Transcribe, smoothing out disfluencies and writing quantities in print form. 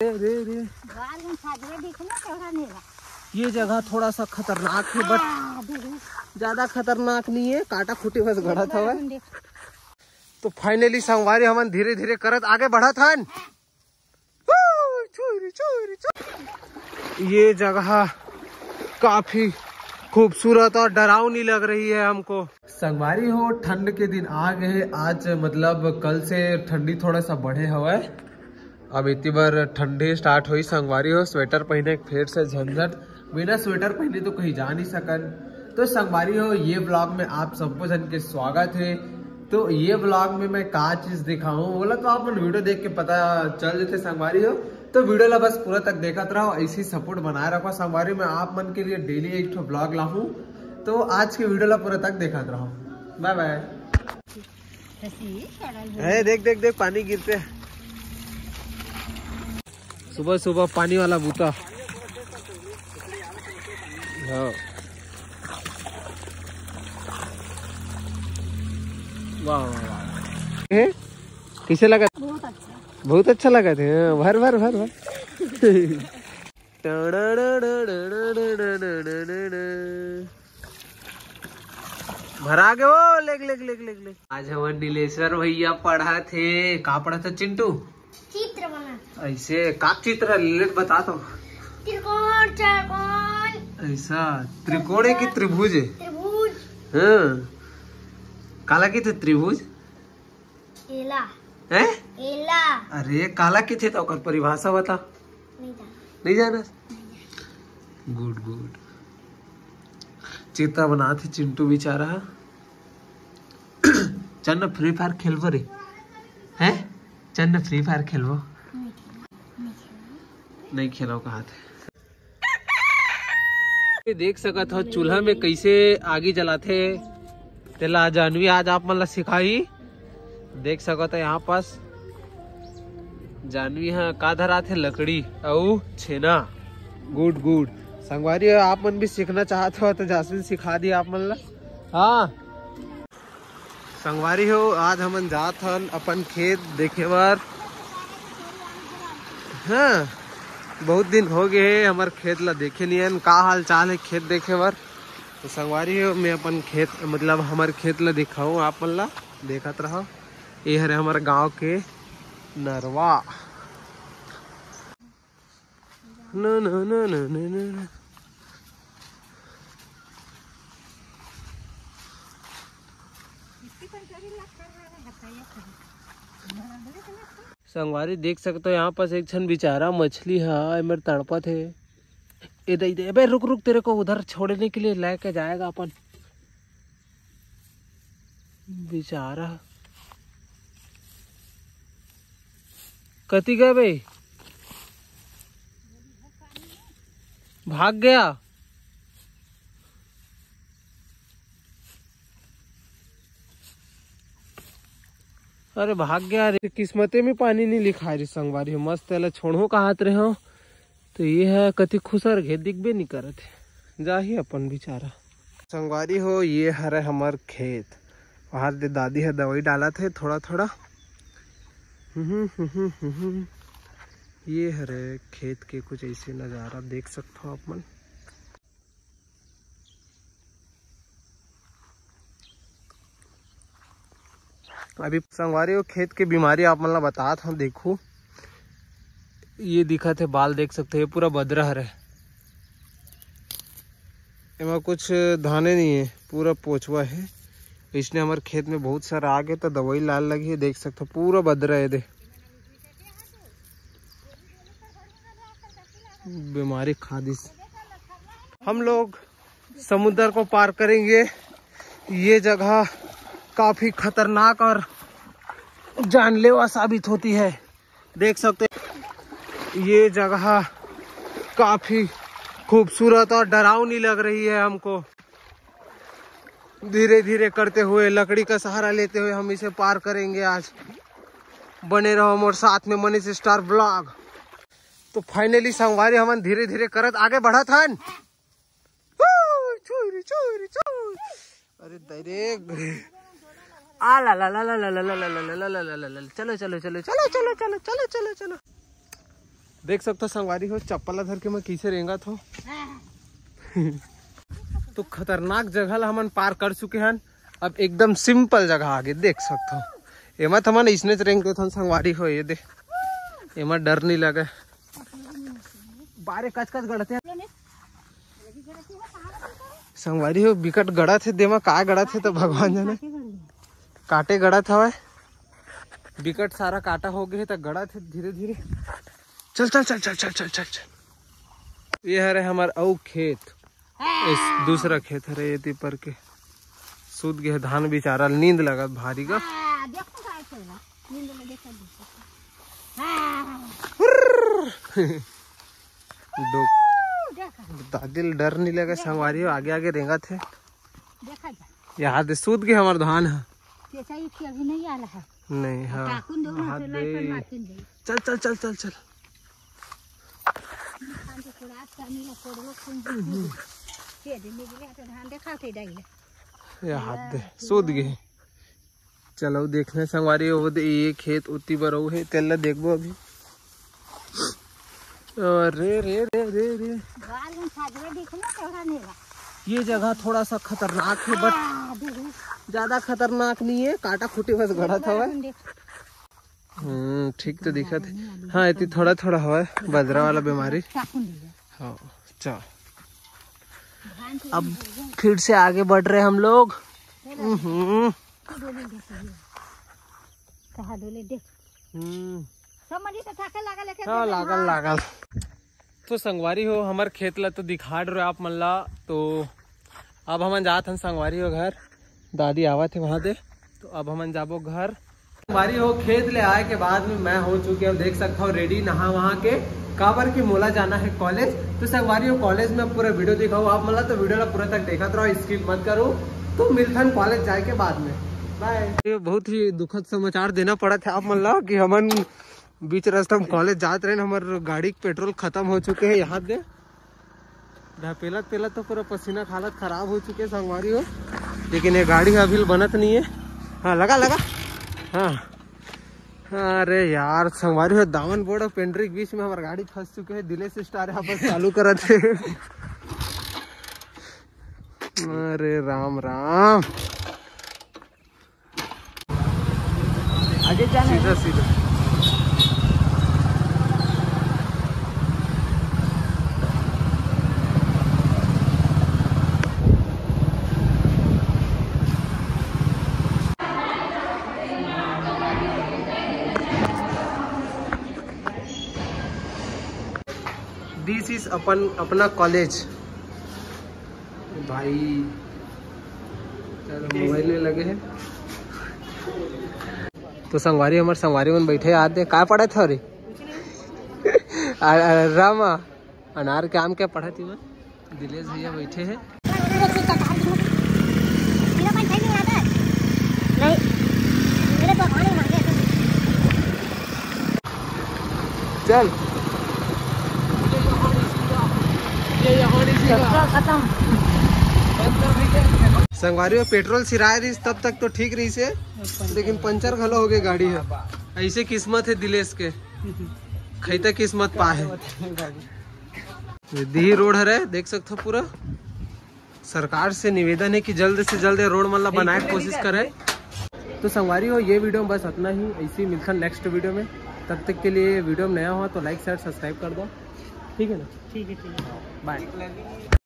रे ये जगह थोड़ा सा खतरनाक है, बट ज्यादा खतरनाक नहीं है, काटा खूटी बस गड़ा था वह। तो फाइनली संगवारी हमन धीरे धीरे करत आगे बढ़ा था। ये जगह काफी खूबसूरत और डरावनी लग रही है हमको। संगवारी हो ठंड के दिन आ गए आज, मतलब कल से ठंडी थोड़ा सा बढ़े हवा है। अब इतनी बार ठंडी स्टार्ट हुई संगवारी हो, स्वेटर पहने फिर से झंझट, बिना स्वेटर पहने तो कहीं जा नहीं सकन। तो संगवारी हो ये ब्लॉग में आप सबको जन के स्वागत है। तो ये ब्लॉग में मैं का चीज दिखाऊं बोला तो आप वीडियो देख के पता चल जाते संगवारी हो। तो वीडियो ला बस पूरा तक देखते रहो, ऐसी सपोर्ट बनाए रखो संगवारी में, आप मन के लिए डेली एक ठो ब्लॉग लाऊं। तो आज के वीडियो ला पूरा तक देखते रहो। Bye bye. देख देख देख पानी गिरते, सुबह सुबह पानी वाला बूता। हाँ वाह वाह वाह, कैसे लगा? बहुत अच्छा लगा थे। भर भर भर भर भरा गए वो leg leg leg leg leg. आज हम नीलेश्वर भैया पढ़ा थे, कहाँ पढ़ा था चिंटू? चित्र बना। ऐसे का चित्र लेट बता तो। त्रिकोण चौकोन। ऐसा त्रिकोण है कि त्रिभुज है? त्रिभुज। हाँ काला की थे त्रिभुज? एला है? एला। अरे काला की थे तो ओकर परिभाषा बता। नहीं जाना? Good good. चित्र बना थे चिंटू बेचारा। चल ना फ्री फायर खेलबो रे, हैं? चल ना फ्री फायर खेलबो। नहीं खेलो कहा थे। देख सकत हो चूल्हा में कैसे आगी जलाते तेला जानवी आज आप मन ला सिखाई। देख सकत हो यहाँ पास जानवी है का धरा थे लकड़ी और छेना। गुड गुड संगवारी आप मन भी सीखना चाहते हो तो जासमिन सिखा दी आप मन ला। हाँ संगवारी हो आज हमन जात हन अपन खेत देखे बार। हाँ बहुत दिन हो गए हमार खेत ला देखे नहीं है, का हाल चाल है खेत देखे बार। तो संगवारी हो मैं अपन खेत मतलब हमारे खेत ला दिखाऊं आप मन ला, देखत रहो। ये हरे हमारे गांव के नरवा। न न न न न न संगवारी देख सकते हो यहाँ पास एक छन बेचारा मछली है मेरे तड़पत है। इधर इधर अबे रुक रुक, तेरे को उधर छोड़ने के लिए लेके जाएगा अपन। बेचारा कती गए भाई, भाग गया। अरे भाग गया रे, किस्मते में पानी नहीं लिखा रे संगवारी। मस्त एला छोड़ो कहा रहे हो तो ये है कति खुसर घे दिखबे नहीं करत जा ही अपन बेचारा। संगवारी हो ये हरे हमार खेत, वहां दे दादी है दवाई डाला थे थोड़ा थोड़ा। ये हरे खेत के कुछ ऐसे नजारा देख सकते हो आप मन। अभी संगवारी हो खेत के बीमारी आप मन ला बतात हूँ। देखो ये दिखा थे बाल देख सकते हैं, पूरा बदरा है। इमा कुछ धाने नहीं है, पूरा पोछवा है। इसने हमारे खेत में बहुत सारा आगे तो दवाई लाल लगी है, देख सकते हो पूरा बदरा है। दे बीमारी खादिस। हम लोग समुद्र को पार करेंगे। ये जगह काफी खतरनाक और जानलेवा साबित होती है। देख सकते ये जगह काफी खूबसूरत और डरावनी लग रही है हमको। धीरे धीरे करते हुए लकड़ी का सहारा लेते हुए हम इसे पार करेंगे आज। बने रहो मोर साथ में मनीष स्टार ब्लॉग। तो फाइनली संगवारी हमन धीरे धीरे करत आगे बढ़त हन। अरे दरे आ ला ला ला ला ला ला ला ला ला ला ला ला ला ला। चलो चलो चलो चलो चलो चलो चलो चलो चलो। देख सकते हो संगवारी हो, चप्पल धर के मैं किसे रेंगा था। तो खतरनाक जगह हमन पार कर चुके हैं। अब एकदम सिंपल जगह आगे देख सकते हो। एमा तो हमन इसने रेंगते थे संगवारी हो, ये देख एमा डर नहीं लगे। बारे कच कच गड़ते हैं संगवारी हो, बिकट गड़ा थे देमा का गड़ा थे तो भगवान जाने। काटे गड़ा था वह, बिकट सारा काटा हो गए तो गड़ा थे धीरे धीरे। चल चल चल चल चल चल चल चल। ये है हमार औ खेत, इस दूसरा खेत है ये पर के सूद गए धान बेचारा, नींद लगा भारी का। दादिल डर नहीं लगा संगवारी हो, आगे आगे रेंगा थे। यहाँ दे सूद के हमार धान है नहीं। हाँ चल चल चल चल चल। हाथ दे सूद गए। चलो देखने संगवारी हो, ये खेत उतनी बरो है तेल देखबो अभी। अरे रे रे रे रे, ये जगह थोड़ा सा खतरनाक है बट ज्यादा खतरनाक नहीं है। काटा खूटे बस गड़ा था वह। ठीक तो दिखा थे। हाँ इतनी थोड़ा थोड़ा हवा है, बजरा वाला बीमारी। हाँ चल अब फिर से आगे बढ़ रहे हम लोग। हाँ लागल लागल। तो संगवारी हो हमार खेत ला तो दिखा रहे आप मन ला। तो अब हम जात हन संगवारी हो घर, दादी आवत है वहाँ दे। तो अब हम जाबो घर। संगवारी हो खेत ले आए के बाद में मैं हो चुके अब देख सकता हूँ रेडी नहा वहाँ के, काबर की मोला जाना है कॉलेज। तो संगवारी हो कॉलेज में पूरा वीडियो दिखाऊँ आप मला, तो वीडियो ला पूरा तक देखा रहो, स्किप मत करो। तो मिलथन कॉलेज जाए के बाद में, बाय। बहुत ही दुखद समाचार देना पड़ा था आप मन ला कि हमन बीच रास्ता हम कॉलेज जाते रहे, हमारे गाड़ी के पेट्रोल खत्म हो चुके हैं। यहाँ दे पेला पेला तो पूरा पसीना हालत खराब हो चुके हैं संगवारी हो, लेकिन ये गाड़ी अभी बनत नहीं है। हाँ लगा लगा। हाँ अरे यार संगवारी हो, दामन बोर्ड और पेंड्री के बीच में हमारी गाड़ी फंस चुके हैं। दिलेश स्टार यहाँ पर चालू करा थे। अरे राम राम, आगे जाना सीधा सीधा। दिस इज अपना कॉलेज भाई। चलो मोबाइल में लगे हैं। तो संगवारी हमारे संगवारी में बैठे आते का पढ़ा था रे रामा अनार के आम क्या पढ़ा थी मैं। दिलेश भैया बैठे हैं। चल संगवारी में पेट्रोल सिराए रही तब तक तो ठीक रही से, लेकिन पंचर घलो हो गए गाड़ी है। ऐसे किस्मत है दिलेश के, खैता किस्मत पा है। दी रोड है देख सकते हो पूरा। सरकार से निवेदन है कि जल्द से जल्द रोड मतलब बनाए की कोशिश करे। तो संगवारी हो ये वीडियो में बस इतना ही, ऐसे ही मिलता नेक्स्ट वीडियो में। तब तक के लिए वीडियो में नया हुआ तो लाइक शेयर सब्सक्राइब कर दो, ठीक है ना। ठीक है बाय।